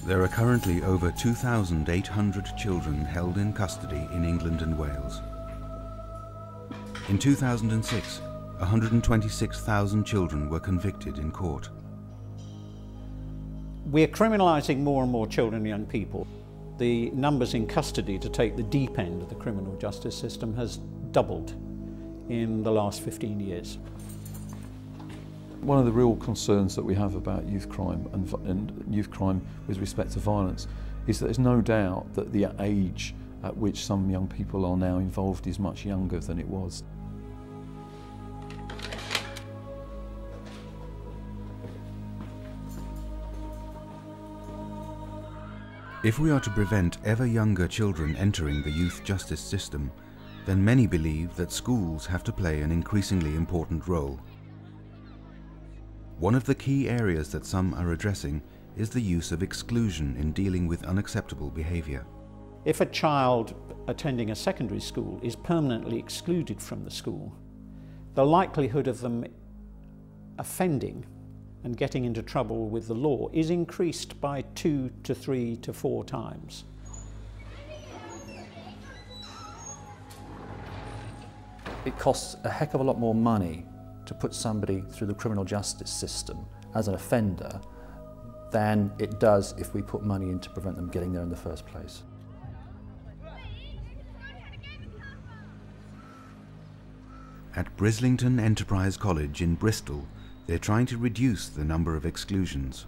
There are currently over 2,800 children held in custody in England and Wales. In 2006, 126,000 children were convicted in court. We're criminalising more and more children and young people. The numbers in custody, to take the deep end of the criminal justice system, has doubled in the last 15 years. One of the real concerns that we have about youth crime and youth crime with respect to violence is that there's no doubt that the age at which some young people are now involved is much younger than it was. If we are to prevent ever younger children entering the youth justice system, then many believe that schools have to play an increasingly important role. One of the key areas that some are addressing is the use of exclusion in dealing with unacceptable behaviour. If a child attending a secondary school is permanently excluded from the school, the likelihood of them offending and getting into trouble with the law is increased by 2 to 3 to 4 times. It costs a heck of a lot more money to put somebody through the criminal justice system as an offender than it does if we put money in to prevent them getting there in the first place. At Brislington Enterprise College in Bristol, they're trying to reduce the number of exclusions.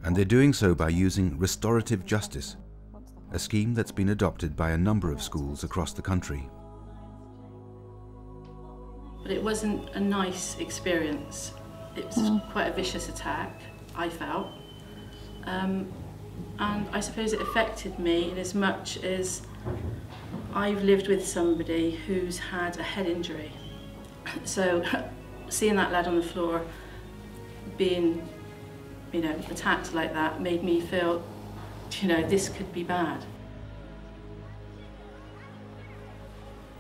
And they're doing so by using restorative justice, a scheme that's been adopted by a number of schools across the country. But it wasn't a nice experience. It was quite a vicious attack, I felt. And I suppose it affected me in as much as I've lived with somebody who's had a head injury. So seeing that lad on the floor being, attacked like that made me feel, this could be bad.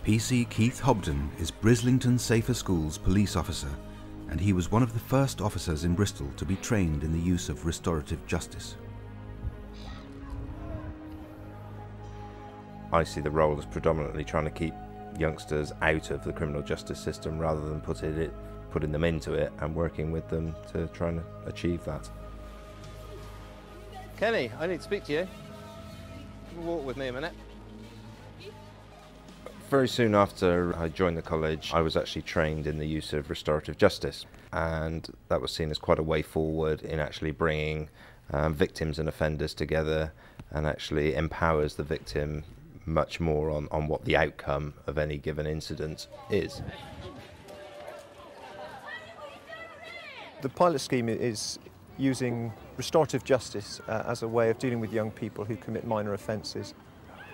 PC Keith Hobden is Brislington Safer Schools police officer, and he was one of the first officers in Bristol to be trained in the use of restorative justice. I see the role as predominantly trying to keep youngsters out of the criminal justice system rather than putting them into it and working with them to try and achieve that. Kenny, I need to speak to you. Walk with me a minute. Very soon after I joined the college, I was actually trained in the use of restorative justice, and that was seen as quite a way forward in actually bringing victims and offenders together, and actually empowers the victim much more on what the outcome of any given incident is. The pilot scheme is using restorative justice as a way of dealing with young people who commit minor offences.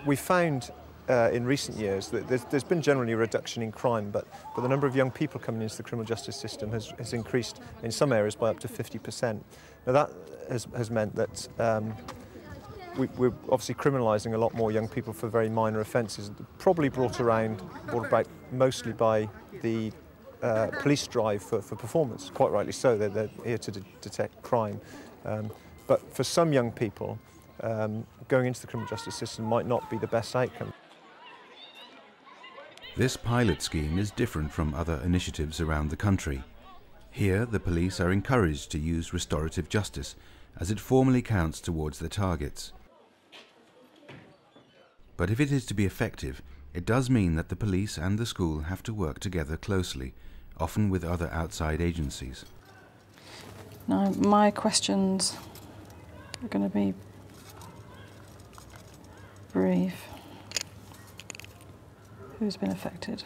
We found in recent years that there's been generally a reduction in crime, but the number of young people coming into the criminal justice system has increased in some areas by up to 50%. Now that has meant that we're obviously criminalising a lot more young people for very minor offences, probably brought about mostly by the police drive for performance. Quite rightly so, they're here to detect crime. But for some young people, going into the criminal justice system might not be the best outcome. This pilot scheme is different from other initiatives around the country. Here, the police are encouraged to use restorative justice, as it formally counts towards their targets. But if it is to be effective, it does mean that the police and the school have to work together closely, often with other outside agencies. Now, my questions are going to be brief. Who's been affected?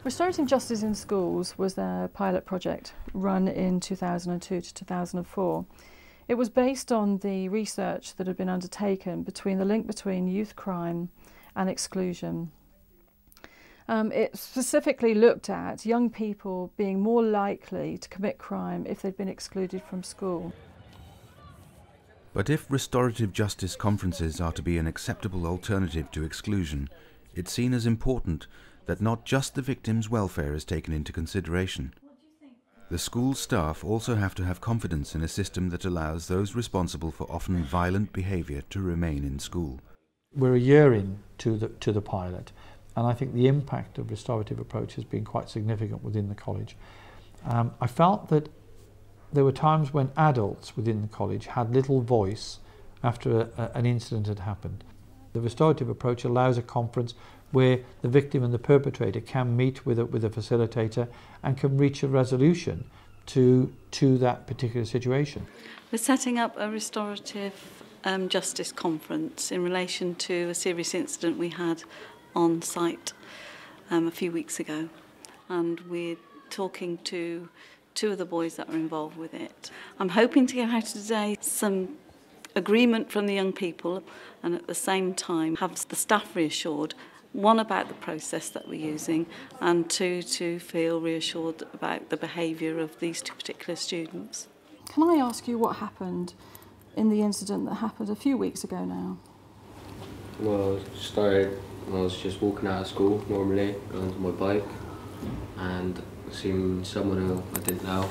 Restorative Justice in Schools was a pilot project run in 2002 to 2004. It was based on the research that had been undertaken between the link between youth crime and exclusion. It specifically looked at young people being more likely to commit crime if they'd been excluded from school. But if restorative justice conferences are to be an acceptable alternative to exclusion, it's seen as important that not just the victim's welfare is taken into consideration. The school staff also have to have confidence in a system that allows those responsible for often violent behaviour to remain in school. We're a year in to the pilot, and I think the impact of restorative approach has been quite significant within the college. I felt that there were times when adults within the college had little voice after an incident had happened. The restorative approach allows a conference where the victim and the perpetrator can meet with a facilitator and can reach a resolution to that particular situation. We're setting up a restorative justice conference in relation to a serious incident we had on site a few weeks ago, and we're talking to two of the boys that are involved with it. I'm hoping to get out today some agreement from the young people, and at the same time have the staff reassured, one, about the process that we're using, and two, to feel reassured about the behaviour of these two particular students. Can I ask you what happened in the incident that happened a few weeks ago now? Well, it started when I was just walking out of school normally, going to my bike, and seen someone who I didn't know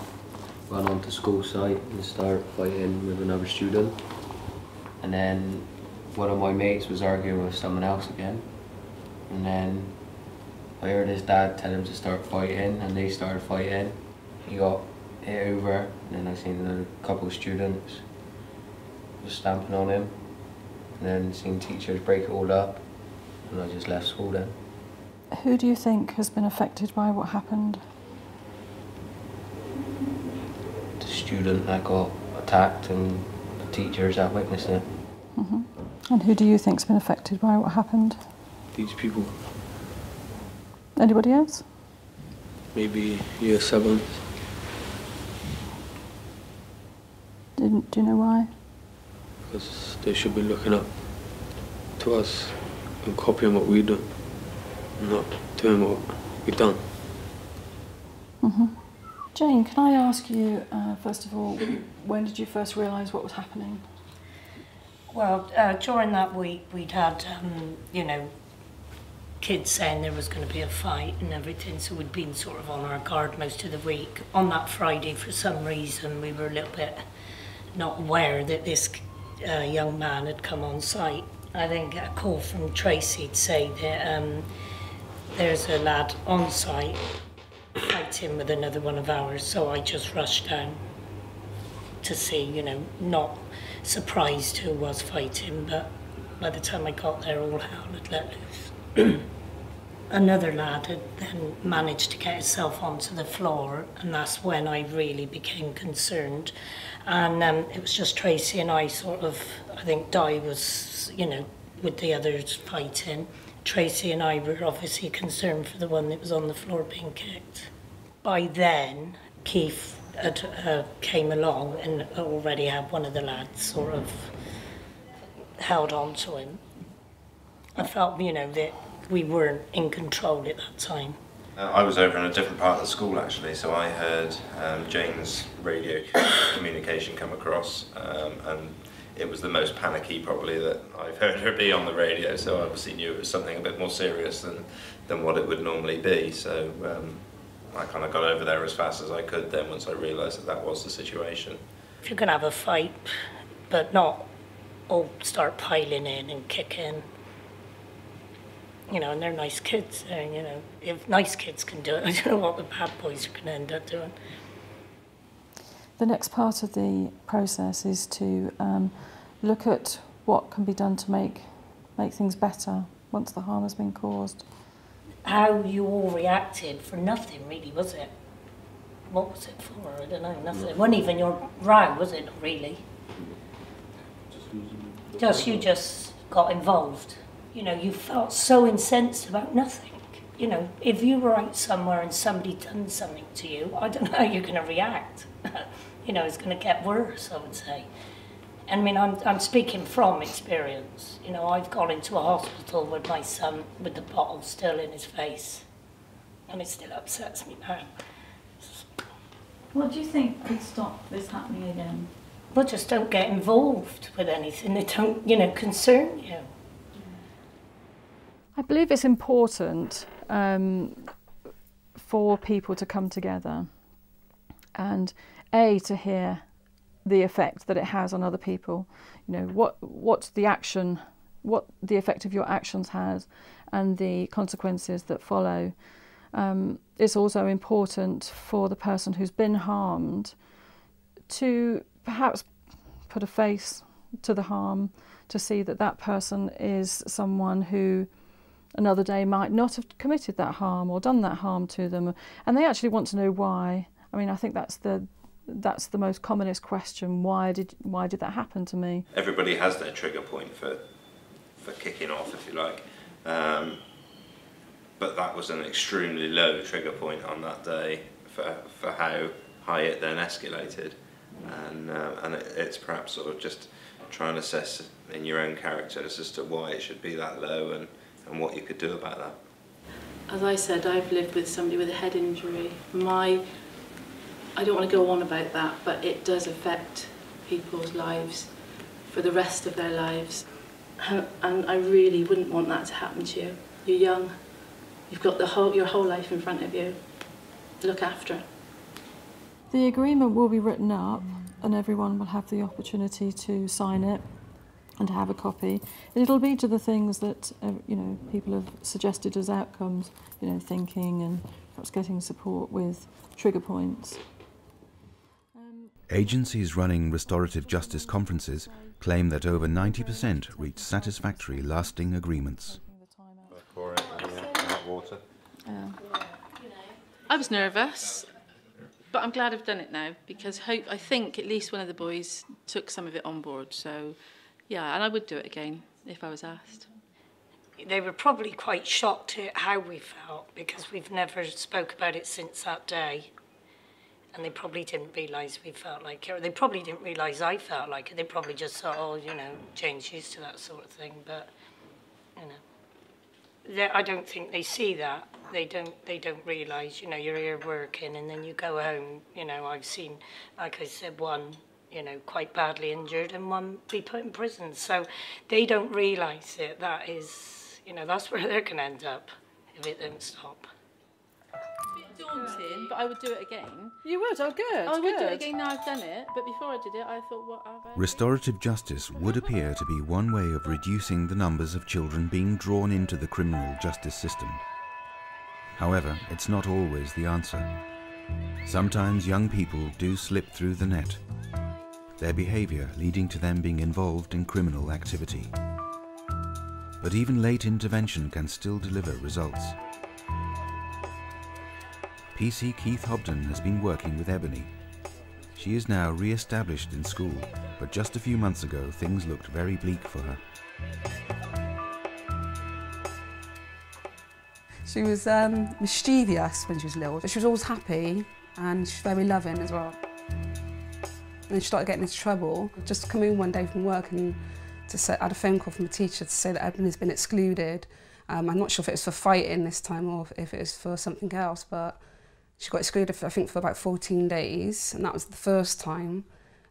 run onto school site and start fighting with another student. And then one of my mates was arguing with someone else again. And then I heard his dad tell him to start fighting, and they started fighting. He got hit over, and then I seen another couple of students just stamping on him. And then seen teachers break it all up, and I just left school then. Who do you think has been affected by what happened? The student that got attacked and the teachers that witnessed it. Mm-hmm. And who do you think's been affected by what happened? These people. Anybody else? Maybe year 7. Do you know why? Because they should be looking up to us and copying what we do, not doing what we've done. Mm-hmm. Jane, can I ask you, first of all, when did you first realise what was happening? Well, during that week we'd had, you know, kids saying there was going to be a fight and everything, so we'd been sort of on our guard most of the week. On that Friday, for some reason, we were a little bit not aware that this young man had come on site. I then get a call from Tracy to say that there's a lad on site fighting with another one of ours, so I just rushed down to see, you know, not surprised who was fighting, but by the time I got there, all hell had let loose. Another lad had then managed to get himself onto the floor, and that's when I really became concerned. And it was just Tracy and I sort of, I think Di was, you know, with the others fighting. Tracy and I were obviously concerned for the one that was on the floor being kicked. By then, Keith had, came along and already had one of the lads sort of held on to him. I felt, you know, that we weren't in control at that time. I was over in a different part of the school actually, so I heard Jane's radio communication come across, and it was the most panicky probably that I've heard her be on the radio, so I obviously knew it was something a bit more serious than what it would normally be. So I kind of got over there as fast as I could then once I realised that that was the situation. If you can have a fight, but not all start piling in and kicking, you know, and they're nice kids, and you know, if nice kids can do it, I don't know what the bad boys are going to end up doing. The next part of the process is to look at what can be done to make things better once the harm has been caused. How you all reacted for nothing, really, was it? What was it for? I don't know, nothing. It wasn't even your row, was it, really? You just got involved. You know, you felt so incensed about nothing. You know, if you were out somewhere and somebody done something to you, I don't know how you're going to react. You know, it's going to get worse, I would say. I mean, I'm speaking from experience. You know, I've gone into a hospital with my son with the bottle still in his face, and it still upsets me now. What do you think could stop this happening again? Well, just don't get involved with anything that don't, you know, concern you. I believe it's important for people to come together and to hear the effect that it has on other people. You know, what the effect of your actions has, and the consequences that follow. It's also important for the person who's been harmed to perhaps put a face to the harm, to see that that person is someone who another day might not have committed that harm or done that harm to them, and they actually want to know why. I mean, I think that's the most commonest question. Why did that happen to me? Everybody has their trigger point for kicking off, if you like, but that was an extremely low trigger point on that day for how high it then escalated, and it's perhaps sort of just trying to assess in your own characters as to why it should be that low and what you could do about that. As I said, I've lived with somebody with a head injury. I don't want to go on about that, but it does affect people's lives for the rest of their lives. And I really wouldn't want that to happen to you. You're young. You've got your whole life in front of you. Look after it. The agreement will be written up, and everyone will have the opportunity to sign it and to have a copy. And it'll be to the things that people have suggested as outcomes, thinking and perhaps getting support with trigger points. Agencies running restorative justice conferences claim that over 90% reach satisfactory, lasting agreements. I was nervous, but I'm glad I've done it now, because I think at least one of the boys took some of it on board. So, yeah, and I would do it again if I was asked. They were probably quite shocked at how we felt, because we've never spoke about it since that day. And they probably didn't realise we felt like it, or they probably didn't realise I felt like it. They probably just thought, oh, Jane's used to that sort of thing. But, I don't think they see that. They don't realise, you're here working and then you go home. I've seen, like I said, one, quite badly injured and one be put in prison. So they don't realise it. That is, that's where they're going to end up if it don't stop. Daunting, but I would do it again. You would? Oh, good. I would do it again now I've done it, but before I did it, I thought, what have I... Restorative justice would appear to be one way of reducing the numbers of children being drawn into the criminal justice system. However, it's not always the answer. Sometimes young people do slip through the net, their behaviour leading to them being involved in criminal activity. But even late intervention can still deliver results. PC Keith Hobden has been working with Ebony. She is now re-established in school, but just a few months ago things looked very bleak for her. She was mischievous when she was little, but she was always happy and she's very loving as well. And then she started getting into trouble. Just come in one day from work and I had a phone call from a teacher to say that Ebony's been excluded. I'm not sure if it was for fighting this time or if it was for something else, but she got excluded, I think, for about 14 days, and that was the first time.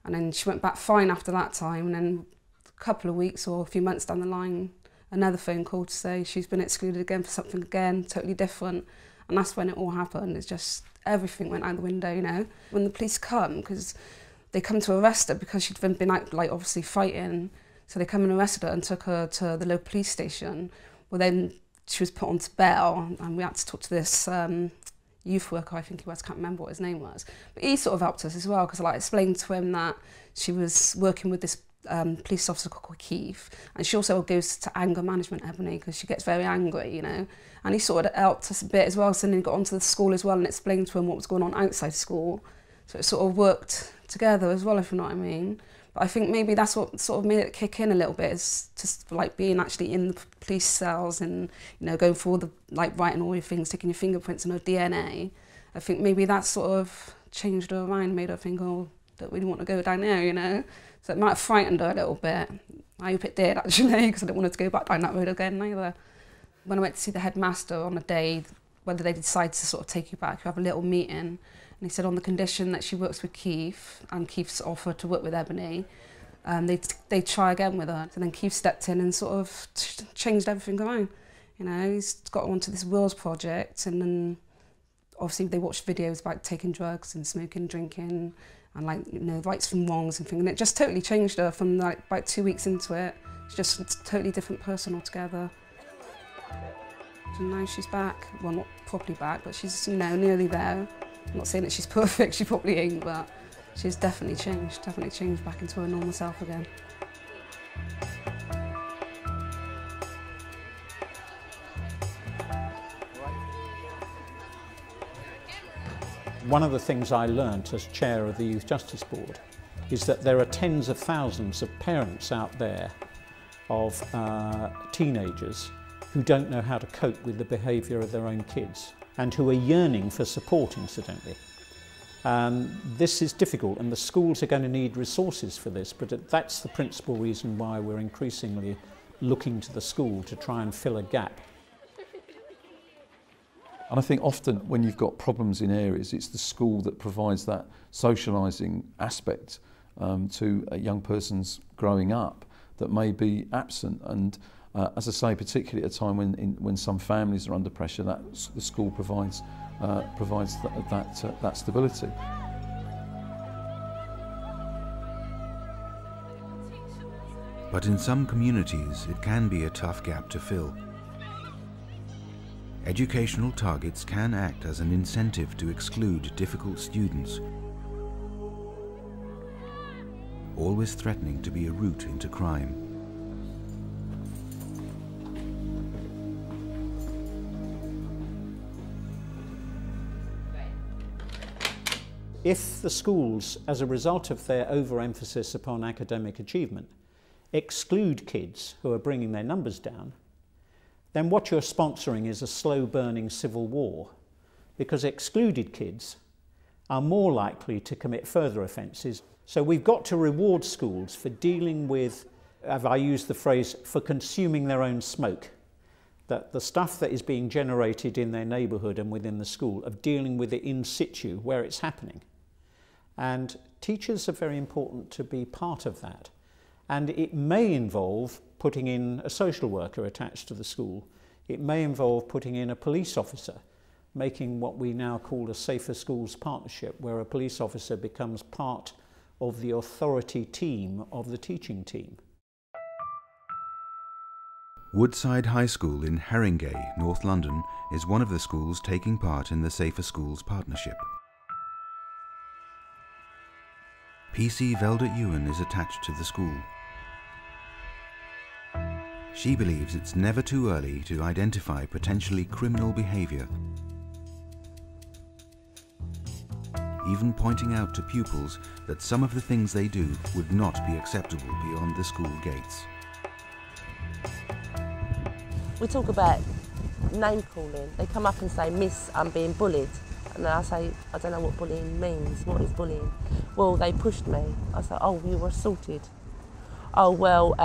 And then she went back fine after that time, and then a couple of weeks or a few months down the line, another phone call to say she's been excluded again for something again, totally different. And that's when it all happened. It's just, everything went out the window, When the police come, because they come to arrest her because she'd been out, obviously fighting. So they come and arrested her and took her to the local police station. Well, then she was put onto bail, and we had to talk to this youth worker, I think he was, I can't remember what his name was. But he sort of helped us as well, because I explained to him that she was working with this police officer called Keith, and she also goes to anger management, Ebony, because she gets very angry, And he sort of helped us a bit as well, so then he got onto the school as well and explained to him what was going on outside school. So it sort of worked together as well, if you know what I mean. But I think maybe that's what sort of made it kick in a little bit, is just being actually in the police cells and, going for all the, writing all your things, taking your fingerprints and her DNA. I think maybe that sort of changed her mind, made her think, oh, don't really want to go down there, So it might have frightened her a little bit. I hope it did, actually, because I didn't want her to go back down that road again either. When I went to see the headmaster on a day, whether they decide to sort of take you back, you have a little meeting. And he said on the condition that she works with Keith, and Keith's offered to work with Ebony, they'd try again with her. So then Keith stepped in and sort of changed everything around. He's got onto this Wills project, and then Obviously they watched videos about taking drugs and smoking, drinking, and like, you know, rights from wrongs and things, and it just totally changed her from like about 2 weeks into it. She's just a totally different person altogether. And now she's back, well, not properly back, but she's, you know, nearly there. I'm not saying that she's perfect, she probably ain't, but she's definitely changed back into her normal self again. One of the things I learnt as chair of the Youth Justice Board is that there are tens of thousands of parents out there of teenagers who don't know how to cope with the behaviour of their own kids and who are yearning for support, incidentally. This is difficult, and the schools are going to need resources for this, but that's the principal reason why we're increasingly looking to the school to try and fill a gap. And I think often when you've got problems in areas, it's the school that provides that socialising aspect to a young person's growing up that may be absent. And as I say, particularly at a time when some families are under pressure, that the school provides that stability. But in some communities, it can be a tough gap to fill. Educational targets can act as an incentive to exclude difficult students, always threatening to be a route into crime. If the schools, as a result of their overemphasis upon academic achievement, exclude kids who are bringing their numbers down, then what you're sponsoring is a slow-burning civil war, because excluded kids are more likely to commit further offences. So we've got to reward schools for dealing with, as I use the phrase, for consuming their own smoke. That the stuff that is being generated in their neighbourhood and within the school, of dealing with it in situ, where it's happening. And teachers are very important to be part of that. And it may involve putting in a social worker attached to the school. It may involve putting in a police officer, making what we now call a Safer Schools Partnership, where a police officer becomes part of the authority team of the teaching team. Woodside High School in Haringey, North London, is one of the schools taking part in the Safer Schools Partnership. PC Velda Ewan is attached to the school. She believes it's never too early to identify potentially criminal behaviour, even pointing out to pupils that some of the things they do would not be acceptable beyond the school gates. We talk about name calling. They come up and say, "Miss, I'm being bullied." And I say, "I don't know what bullying means. What is bullying?" "Well, they pushed me." I say, "Oh, you were assaulted." "Oh, well,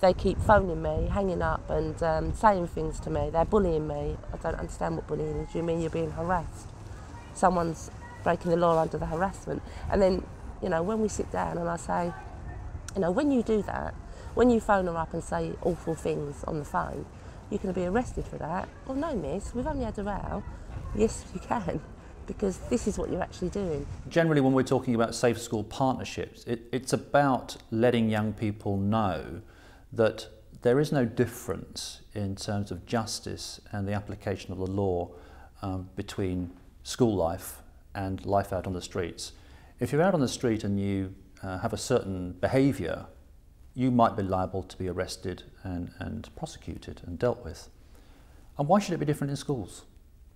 they keep phoning me, hanging up and saying things to me. They're bullying me." "I don't understand what bullying is. Do you mean you're being harassed? Someone's breaking the law under the harassment." And then, you know, when we sit down and I say, you know, when you do that, when you phone her up and say awful things on the phone, you can be arrested for that. "Well, no, miss, we've only had a row." "Yes, you can, because this is what you're actually doing." Generally, when we're talking about Safer School Partnerships, it's about letting young people know that there is no difference in terms of justice and the application of the law between school life and life out on the streets. If you're out on the street and you have a certain behaviour, you might be liable to be arrested and prosecuted and dealt with. And why should it be different in schools?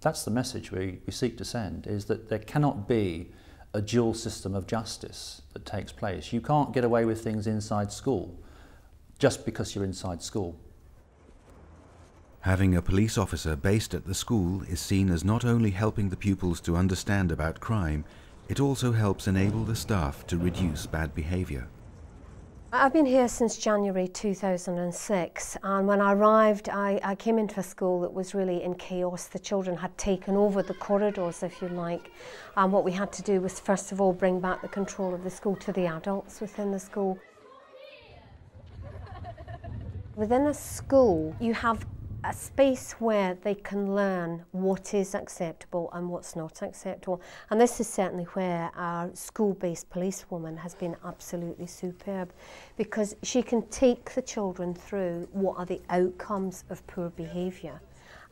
That's the message we seek to send, is that there cannot be a dual system of justice that takes place. You can't get away with things inside school just because you're inside school. Having a police officer based at the school is seen as not only helping the pupils to understand about crime, it also helps enable the staff to reduce bad behaviour. I've been here since January 2006, and when I arrived I came into a school that was really in chaos. The children had taken over the corridors, if you like, and what we had to do was first of all bring back the control of the school to the adults within the school. Within a school you have a space where they can learn what is acceptable and what's not acceptable. And this is certainly where our school-based policewoman has been absolutely superb, because she can take the children through what are the outcomes of poor behaviour,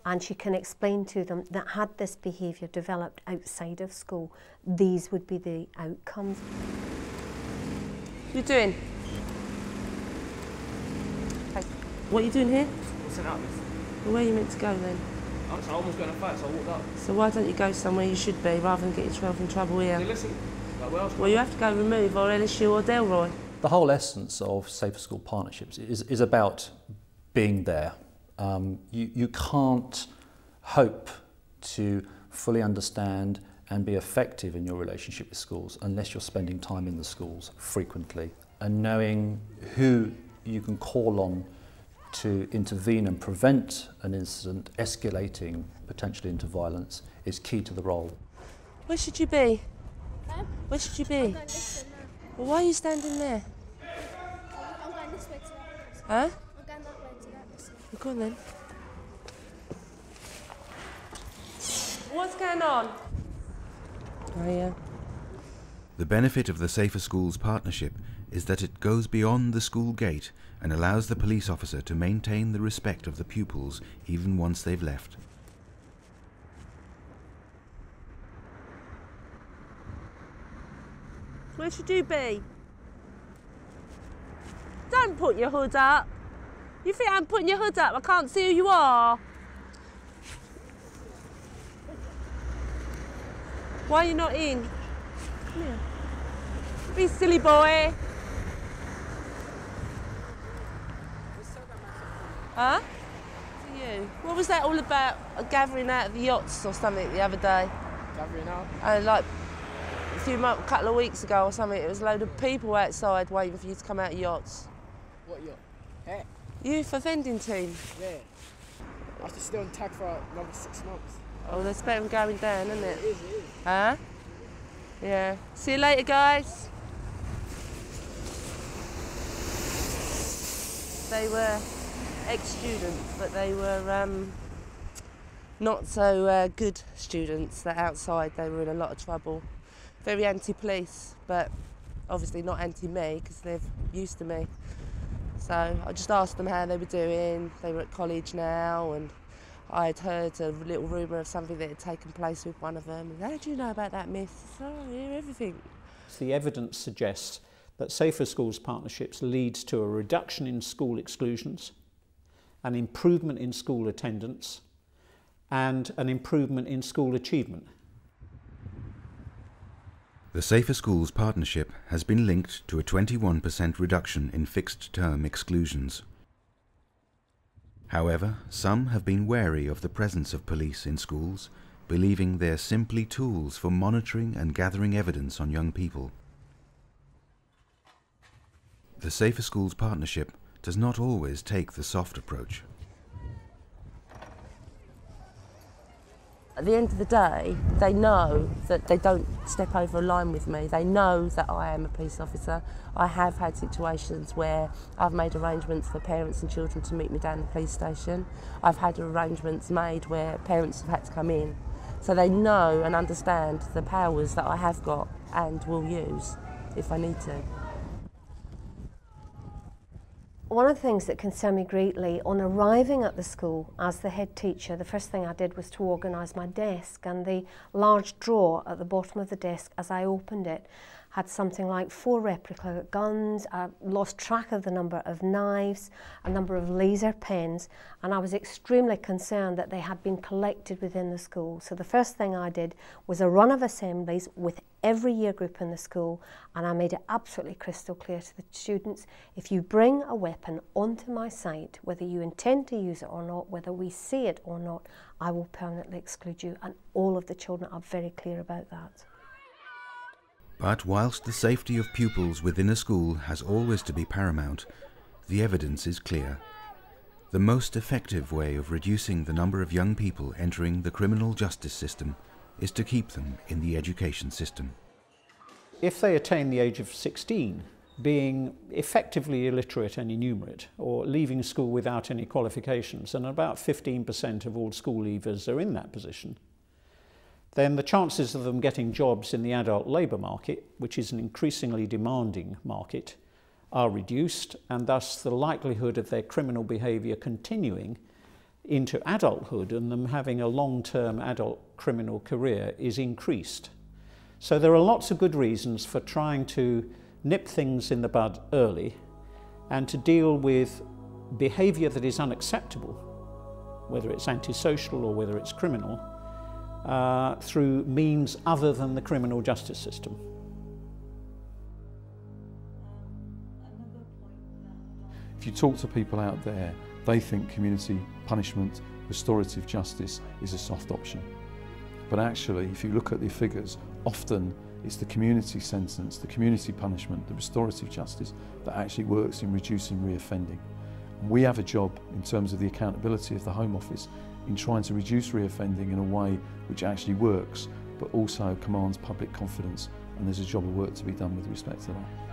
and she can explain to them that had this behaviour developed outside of school, these would be the outcomes. What are you doing? Hey, what are you doing here? What's up? Well, where are you meant to go then? I almost got in a fight, so I walked up. So why don't you go somewhere you should be, rather than get yourself in trouble here? Hey, listen, like, where else? Well, you have to go Remove or LSU or Delroy. The whole essence of Safer School Partnerships is about being there. You can't hope to fully understand and be effective in your relationship with schools unless you're spending time in the schools frequently. And knowing who you can call on to intervene and prevent an incident escalating potentially into violence is key to the role. Where should you be? Where should you be? I'm going this way now. Well, why are you standing there? I'm going this way to that. Huh? I'm going that way to that. This way. Well, go on then. What's going on? Oh, yeah. The benefit of the Safer Schools Partnership is that it goes beyond the school gate and allows the police officer to maintain the respect of the pupils even once they've left. Where should you be? Don't put your hood up. You think I'm putting your hood up? I can't see who you are. Why are you not in? Come here. Be silly boy. Huh? To you. What was that all about? Gathering out of the yachts or something the other day? Gathering out? Like a couple of weeks ago or something, it was a load of people outside waiting for you to come out of yachts. What yacht? Hey. Youth offending team. Yeah. I have to stay on tag for another 6 months. Oh, that's better than going down, isn't it? It is. Huh? Yeah. See you later, guys. They were ex-students, but they were not so good students. That outside they were in a lot of trouble. Very anti-police, but obviously not anti-me because they're used to me. So I just asked them how they were doing. They were at college now, and I had heard a little rumour of something that had taken place with one of them. And how do you know about that, miss? Oh, I hear everything. The evidence suggests that Safer Schools Partnerships leads to a reduction in school exclusions, an improvement in school attendance, and an improvement in school achievement. The Safer Schools Partnership has been linked to a 21% reduction in fixed-term exclusions. However, some have been wary of the presence of police in schools, believing they're simply tools for monitoring and gathering evidence on young people. The Safer Schools Partnership does not always take the soft approach. At the end of the day, they know that they don't step over a line with me. They know that I am a police officer. I have had situations where I've made arrangements for parents and children to meet me down the police station. I've had arrangements made where parents have had to come in. So they know and understand the powers that I have got and will use if I need to. One of the things that concerned me greatly on arriving at the school as the head teacher, the first thing I did was to organise my desk, and the large drawer at the bottom of the desk, as I opened it, had something like 4 replica guns. I lost track of the number of knives, a number of laser pens, and I was extremely concerned that they had been collected within the school. So the first thing I did was a run of assemblies with every year group in the school, and I made it absolutely crystal clear to the students, if you bring a weapon onto my site, whether you intend to use it or not, whether we see it or not, I will permanently exclude you, and all of the children are very clear about that. But whilst the safety of pupils within a school has always to be paramount, the evidence is clear. The most effective way of reducing the number of young people entering the criminal justice system is to keep them in the education system. If they attain the age of 16, being effectively illiterate and innumerate, or leaving school without any qualifications, and about 15% of all school leavers are in that position, then the chances of them getting jobs in the adult labour market, which is an increasingly demanding market, are reduced, and thus the likelihood of their criminal behaviour continuing into adulthood and them having a long-term adult criminal career is increased. So there are lots of good reasons for trying to nip things in the bud early and to deal with behaviour that is unacceptable, whether it's antisocial or whether it's criminal, through means other than the criminal justice system. If you talk to people out there, they think community punishment, restorative justice is a soft option. But actually, if you look at the figures, often it's the community sentence, the community punishment, the restorative justice that actually works in reducing reoffending. And we have a job in terms of the accountability of the Home Office in trying to reduce reoffending in a way which actually works, but also commands public confidence, and there's a job of work to be done with respect to that.